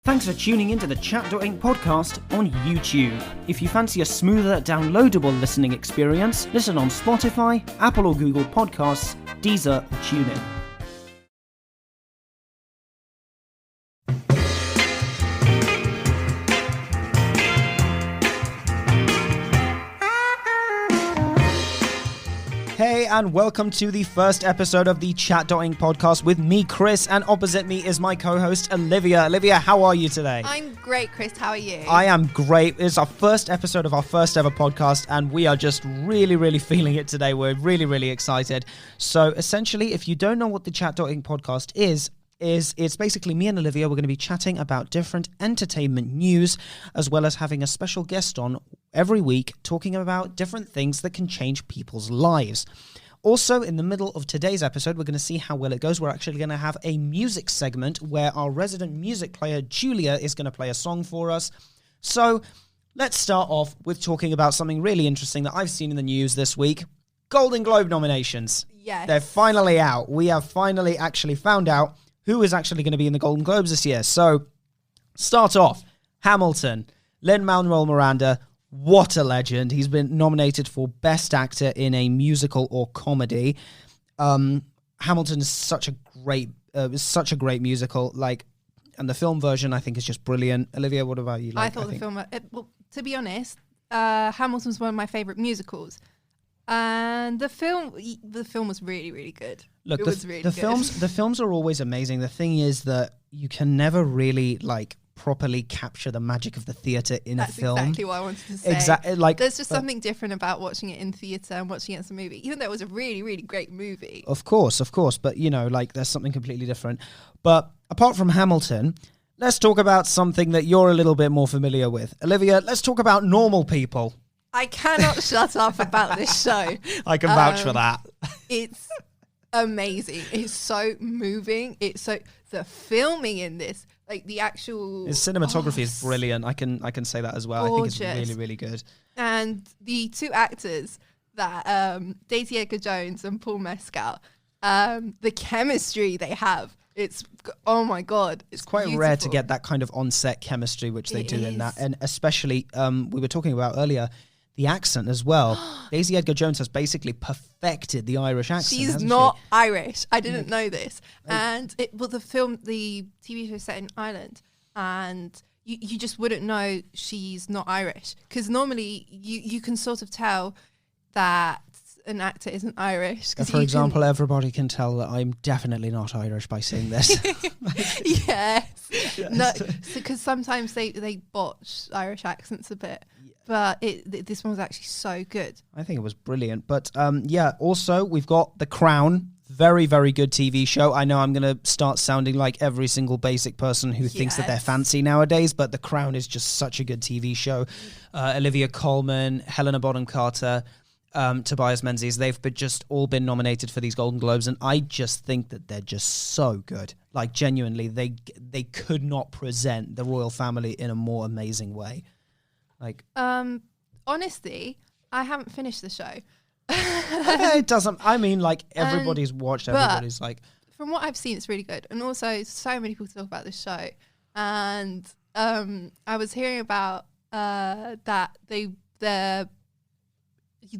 Thanks for tuning into the Chat.Inc Podcast on YouTube. If you fancy a smoother, downloadable listening experience, listen on Spotify, Apple or Google Podcasts, Deezer, or TuneIn. Hey, and welcome to the first episode of the Chat.Inc Podcast with me, Chris, and opposite me is my co-host, Olivia. Olivia, how are you today? I'm great, Chris. How are you? I am great. It's our first episode of our first ever podcast, and we are just really feeling it today. We're really excited. So essentially, if you don't know what the Chat.Inc Podcast is it's basically me and Olivia. We're going to be chatting about different entertainment news, as well as having a special guest on every week talking about different things that can change people's lives. Also, in the middle of today's episode, we're going to see how well it goes. We're actually going to have a music segment where our resident music player, Julia, is going to play a song for us. So let's start off with talking about something really interesting that I've seen in the news this week. Golden Globe nominations. Yes. They're finally out. We have finally actually found out who is actually going to be in the Golden Globes this year. So, start off. Hamilton. Lin-Manuel Miranda. What a legend. He's been nominated for Best Actor in a Musical or Comedy. Hamilton is such a great musical. And the film version, I think, is just brilliant. Olivia, what about you? I thought the film... to be honest, Hamilton's one of my favourite musicals. And the film was really good. Look, the films are always amazing. The thing is that you can never really properly capture the magic of the theatre in a film. That's exactly what I wanted to say. Exactly. There's just something different about watching it in theatre and watching it as a movie, even though it was a really great movie. Of course. But there's something completely different. But apart from Hamilton, let's talk about something that you're a little bit more familiar with. Olivia, let's talk about Normal People. I cannot shut up about this show. I can vouch for that. It's amazing. It's so moving. The filming in this, the actual... His cinematography is brilliant. I can say that as well. Gorgeous. I think it's really good. And the two actors, that Daisy Edgar-Jones and Paul Mescal, the chemistry they have, it's, oh my God. It's quite beautiful. rare to get that kind of on-set chemistry, which they do in that. And especially, we were talking about earlier, the accent as well. Daisy Edgar-Jones has basically perfected the Irish accent. She's not Irish. I didn't know this. And the TV show is set in Ireland, and you just wouldn't know she's not Irish, because normally you can sort of tell that an actor isn't Irish. For example, everybody can tell that I'm definitely not Irish by saying this. Yes. No, because sometimes they botch Irish accents a bit. But this one was actually so good. I think it was brilliant. But also we've got The Crown. Very good TV show. I know I'm going to start sounding like every single basic person who thinks that they're fancy nowadays, but The Crown is just such a good TV show. Olivia Colman, Helena Bonham Carter, Tobias Menzies, they've just all been nominated for these Golden Globes, and I just think that they're just so good. Genuinely, they could not present the royal family in a more amazing way. Honestly, I haven't finished the show. It doesn't. I mean, everybody's watched. Everybody's from what I've seen, it's really good. And also, so many people talk about this show. And I was hearing about that the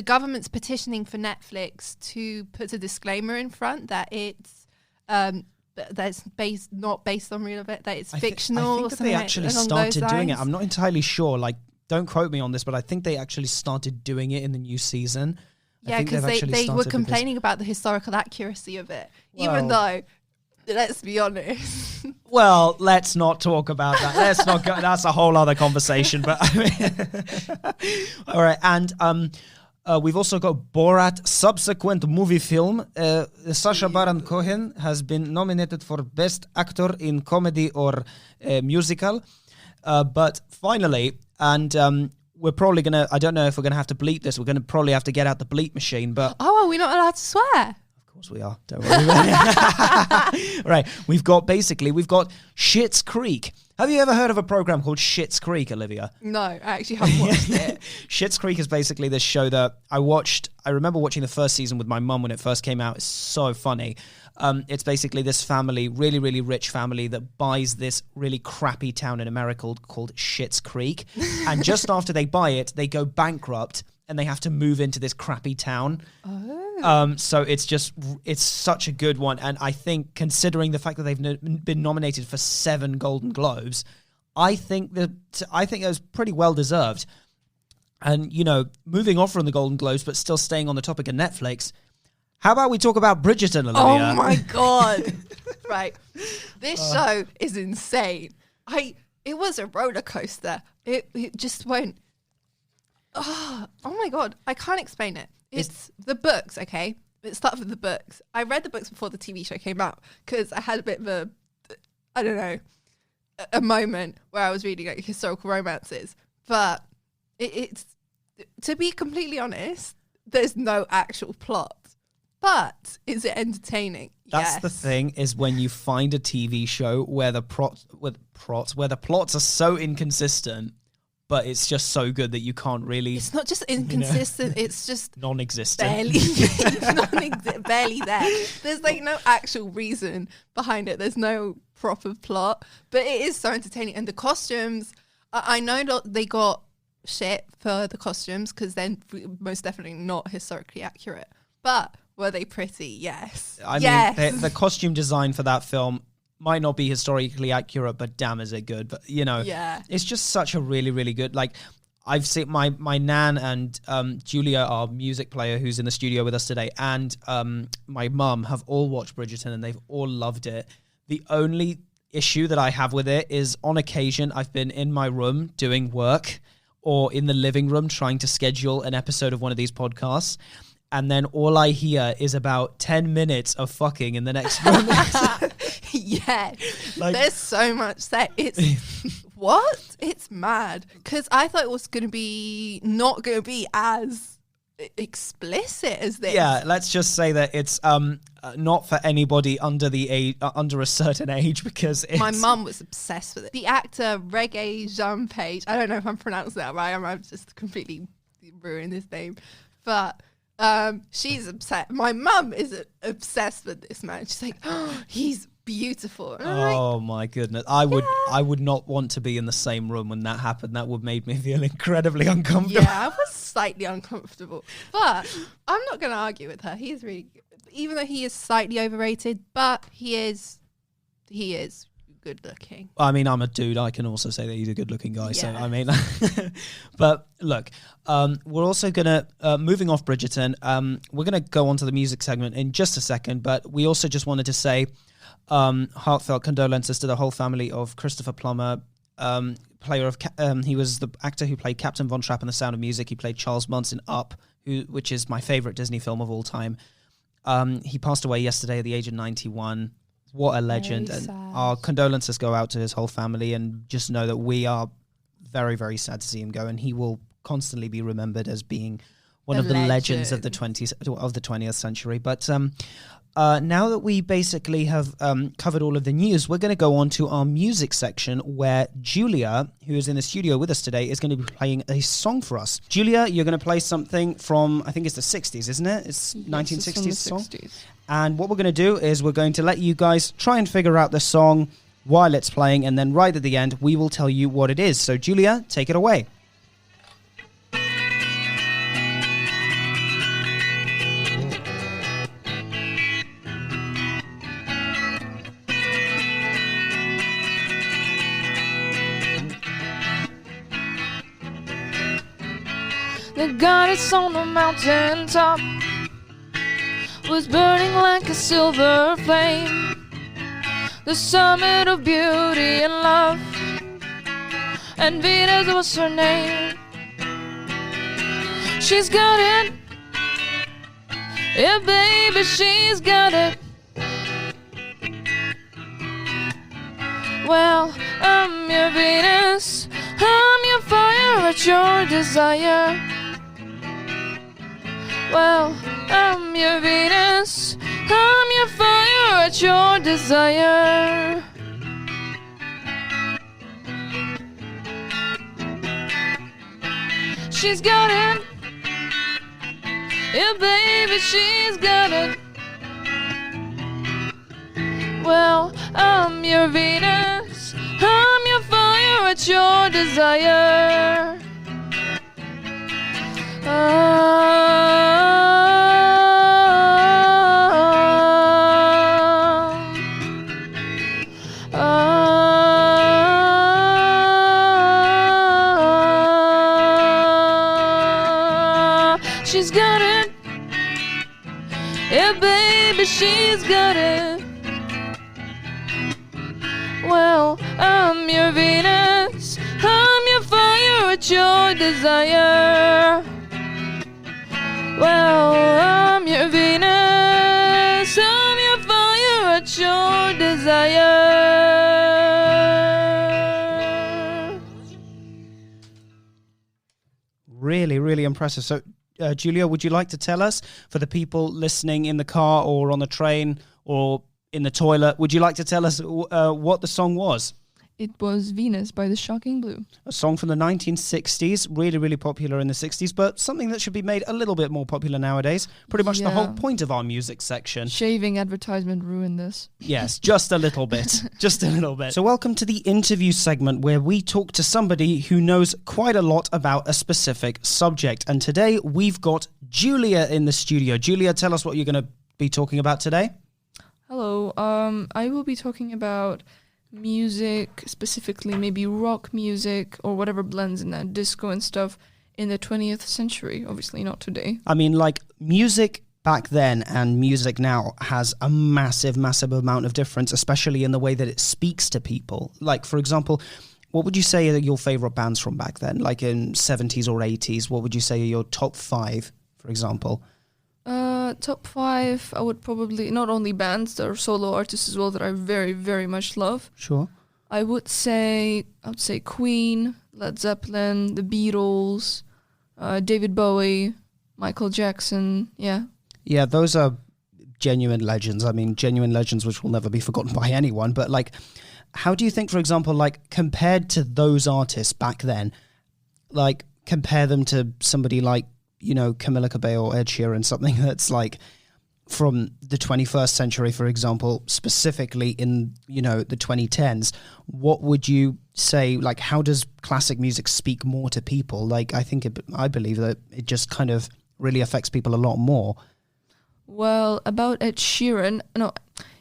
government's petitioning for Netflix to put a disclaimer in front that it's that's not based on real event, that it's fictional. I think that they actually started doing it. I'm not entirely sure. Don't quote me on this, but I think they actually started doing it in the new season. Yeah, because they were complaining about the historical accuracy of it, even though, let's be honest. Well, let's not talk about that. Let's not go. That's a whole other conversation. But all right, and we've also got Borat subsequent movie film. Sacha Baron Cohen has been nominated for Best Actor in Comedy or Musical. But finally, and we're probably going to, I don't know if we're going to have to bleep this. We're going to probably have to get out the bleep machine. But are we not allowed to swear? Of course we are. Don't worry. Right. We've got Schitt's Creek. Have you ever heard of a program called Schitt's Creek, Olivia? No, I actually haven't watched it. Schitt's Creek is basically this show that I remember watching the first season with my mum when it first came out. It's so funny. It's basically this family, really, really rich family that buys this really crappy town in America called Schitt's Creek. And just after they buy it, they go bankrupt and they have to move into this crappy town. So it's such a good one. And I think considering the fact that they've been nominated for 7 Golden Globes, I think it was pretty well deserved. And, you know, moving off from the Golden Globes, but still staying on the topic of Netflix, how about we talk about Bridgerton, Olivia? Oh my God. Right. This show is insane. It was a roller coaster. It just went, oh my God. I can't explain it. It's the books, okay? Let's start with the books. I read the books before the TV show came out because I had a bit of a moment where I was reading like historical romances. But it's to be completely honest, there's no actual plot. But is it entertaining? That's yes. the thing, is when you find a TV show where the plots are so inconsistent, but it's just so good that you can't really... It's not just inconsistent, it's just... non-existent. Barely there. There's like no actual reason behind it. There's no proper plot, but it is so entertaining. And the costumes, I know that they got shit for the costumes because they're most definitely not historically accurate. But were they pretty? Yes. I mean, the costume design for that film might not be historically accurate, but damn is it good. But, you know, it's just such a really, really good... Like, I've seen my nan and Julia, our music player who's in the studio with us today, and my mum have all watched Bridgerton and they've all loved it. The only issue that I have with it is on occasion I've been in my room doing work or in the living room trying to schedule an episode of one of these podcasts, and then all I hear is about 10 minutes of fucking in the next room. Yeah. Like, there's so much that it's... What? It's mad. Because I thought it was not going to be as explicit as this. Yeah, let's just say that it's not for anybody under a certain age, because it's... My mum was obsessed with it. The actor Reggae Jean Page, I don't know if I'm pronouncing that right. I'm just completely ruined his name. But... she's upset. My mum is obsessed with this man. She's like, oh, he's beautiful. Oh my goodness. I would not want to be in the same room when that happened. That would make me feel incredibly uncomfortable. Yeah, I was slightly uncomfortable. But I'm not going to argue with her. He is really good. Even though he is slightly overrated, but he is good looking. I mean, I'm a dude. I can also say that he's a good looking guy. Yeah. So, I mean, but look, we're also going to, moving off Bridgerton, we're going to go on to the music segment in just a second, but we also just wanted to say heartfelt condolences to the whole family of Christopher Plummer, he was the actor who played Captain Von Trapp in The Sound of Music. He played Charles Muntz in Up, which is my favorite Disney film of all time. He passed away yesterday at the age of 91. What a legend. And our condolences go out to his whole family, and just know that we are very, very sad to see him go, and he will constantly be remembered as being one of the legends of the 20th century. But now that we basically have covered all of the news, we're going to go on to our music section, where Julia, who is in the studio with us today, is going to be playing a song for us. Julia, you're going to play something from, I think it's the 60s, isn't it? It's 1960s song. 60s. And what we're going to do is we're going to let you guys try and figure out the song while it's playing, and then right at the end, we will tell you what it is. So, Julia, take it away. The goddess on the mountain top was burning like a silver flame, the summit of beauty and love, and Venus was her name. She's got it, yeah baby, she's got it. Well, I'm your Venus, I'm your fire at your desire. Well, I'm your Venus, I'm your fire at your desire. she's got it. Yeah, baby, she's got it. Well, I'm your Venus, I'm your fire at your desire. She's got it. Yeah, baby, she's got it. Well, I'm your Venus, I'm your fire at your desire. Well, I'm your Venus, I'm your fire at your desire. Really, really impressive. So, Julia, would you like to tell us, for the people listening in the car or on the train or in the toilet, would you like to tell us what the song was? It was Venus by the Shocking Blue. A song from the 1960s, really, really popular in the 60s, but something that should be made a little bit more popular nowadays. Pretty much the whole point of our music section. Shaving advertisement ruined this. Yes, just a little bit. Just a little bit. So welcome to the interview segment where we talk to somebody who knows quite a lot about a specific subject. And today we've got Julia in the studio. Julia, tell us what you're going to be talking about today. Hello, I will be talking about music, specifically maybe rock music or whatever blends in that, disco and stuff in the 20th century, obviously not today. I mean, like, music back then and music now has a massive, massive amount of difference, especially in the way that it speaks to people. Like, for example, what would you say are your favorite bands from back then? Like in 70s or 80s, what would you say are your top 5, for example? Top 5, I would probably, not only bands, there are solo artists as well that I very, very much love. Sure. I would say Queen, Led Zeppelin, the Beatles, David Bowie, Michael Jackson, yeah. Yeah, those are genuine legends. I mean, genuine legends which will never be forgotten by anyone. But, like, how do you think, for example, like, compared to those artists back then, like, compare them to somebody like, you know, Camila Cabello or Ed Sheeran, something that's like from the 21st century, for example, specifically in, you know, the 2010s, what would you say, like, how does classic music speak more to people? Like, I believe that it just kind of really affects people a lot more. Well, about Ed Sheeran, no,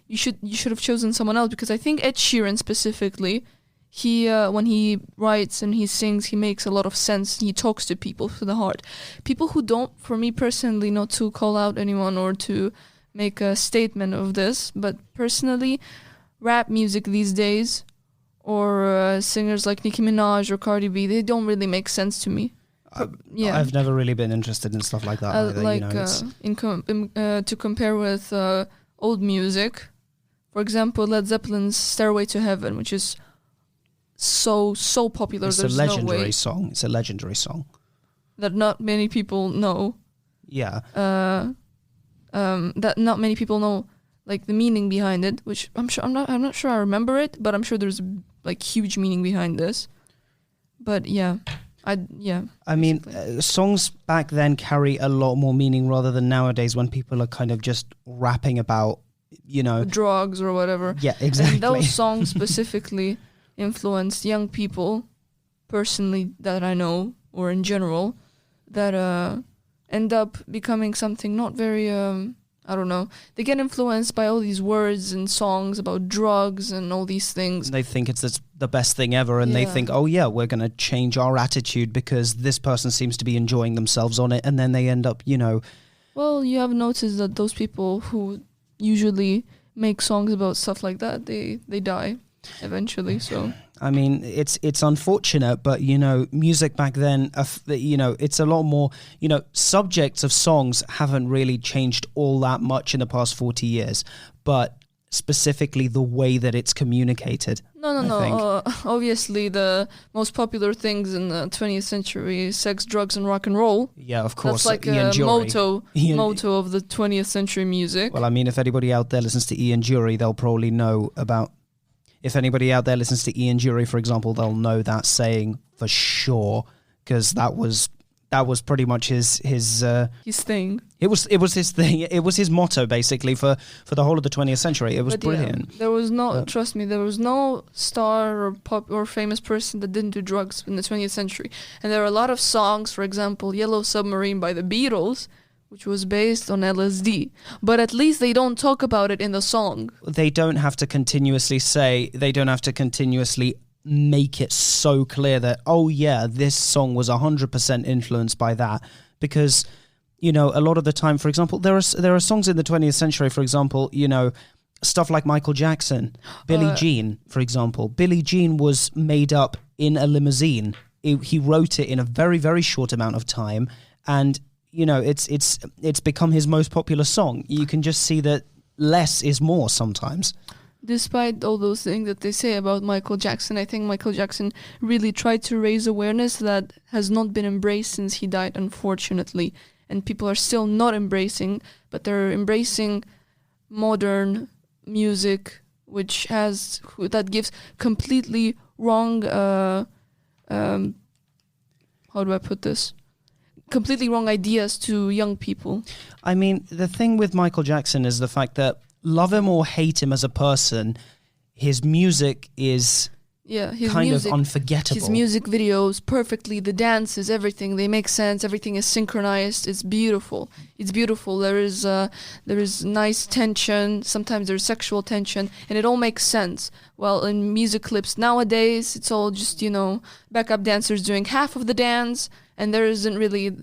you should have chosen someone else, because I think Ed Sheeran specifically, he when he writes and he sings, he makes a lot of sense. He talks to people to the heart. People who don't, for me personally, not to call out anyone or to make a statement of this, but personally, rap music these days or singers like Nicki Minaj or Cardi B, they don't really make sense to me. Yeah, I've never really been interested in stuff like that. Either, like, you know, to compare with old music, for example, Led Zeppelin's "Stairway to Heaven," which is so popular. It's There's a legendary no way song. It's a legendary song that not many people know. Yeah. That not many people know, like, the meaning behind it, which I'm not sure I remember it, but I'm sure there's like huge meaning behind this. But yeah. I mean, songs back then carry a lot more meaning rather than nowadays when people are kind of just rapping about, you know, drugs or whatever. Yeah, exactly. And those songs specifically influenced young people, personally, that I know, or in general, that end up becoming something not very, I don't know. They get influenced by all these words and songs about drugs and all these things. They think it's the best thing ever, and they think, oh yeah, we're going to change our attitude because this person seems to be enjoying themselves on it, and then they end up, you know... Well, you have noticed that those people who usually make songs about stuff like that, they die eventually, so... I mean, it's unfortunate, but, you know, music back then, you know, it's a lot more, you know, subjects of songs haven't really changed all that much in the past 40 years, but specifically the way that it's communicated. No. Obviously, the most popular things in the 20th century, sex, drugs, and rock and roll. Yeah, of course. That's like a motto of the 20th century music. Well, I mean, if anybody out there listens to Ian Dury, they'll probably know about... If anybody out there listens to Ian Dury, for example, they'll know that saying for sure, because that was that was pretty much his thing. It was his thing. It was his motto basically for the whole of the 20th century. It was brilliant. Yeah, there was trust me, there was no star or pop or famous person that didn't do drugs in the 20th century. And there are a lot of songs, for example, Yellow Submarine by the Beatles, which was based on LSD. But at least they don't talk about it in the song. They don't have to continuously make it so clear that, oh yeah, this song was 100% influenced by that, because a lot of the time, for example, there are songs in the 20th century, for example, stuff like Michael Jackson, Billie Jean, for example. Billie Jean was made up in a limousine. He wrote it in a very, very short amount of time, and it's become his most popular song. You can just see that less is more sometimes. Despite all those things that they say about Michael Jackson, I think Michael Jackson really tried to raise awareness that has not been embraced since he died, unfortunately. And people are still not embracing, but they're embracing modern music, that gives completely wrong, how do I put this? Completely wrong ideas to young people. I mean, the thing with Michael Jackson is the fact that, love him or hate him as a person, his music is of unforgettable. His music videos, perfectly, the dances, everything, they make sense, everything is synchronized, it's beautiful. There is nice tension, sometimes there's sexual tension, and it all makes sense. Well, in music clips nowadays, it's all just, backup dancers doing half of the dance, and there isn't really,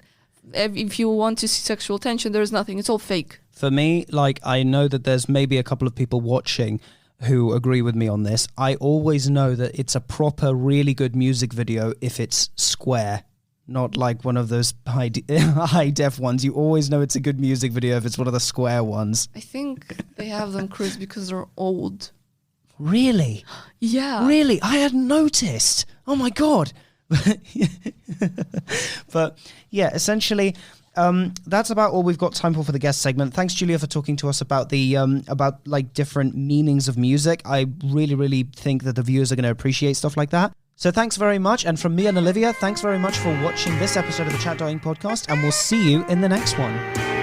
if you want to see sexual tension, there's nothing, it's all fake. For me, I know that there's maybe a couple of people watching who agree with me on this. I always know that it's a proper, really good music video if it's square, not like one of those high def ones. You always know it's a good music video if it's one of the square ones. I think they have them, Chris, because they're old. Really? Yeah. Really? I hadn't noticed. Oh my God. But yeah, essentially, that's about all we've got time for the guest segment. Thanks, Julia, for talking to us about the different meanings of music. I really, really think that the viewers are going to appreciate stuff like that. So thanks very much. And from me and Olivia, thanks very much for watching this episode of the Chat.Inc Podcast, and we'll see you in the next one.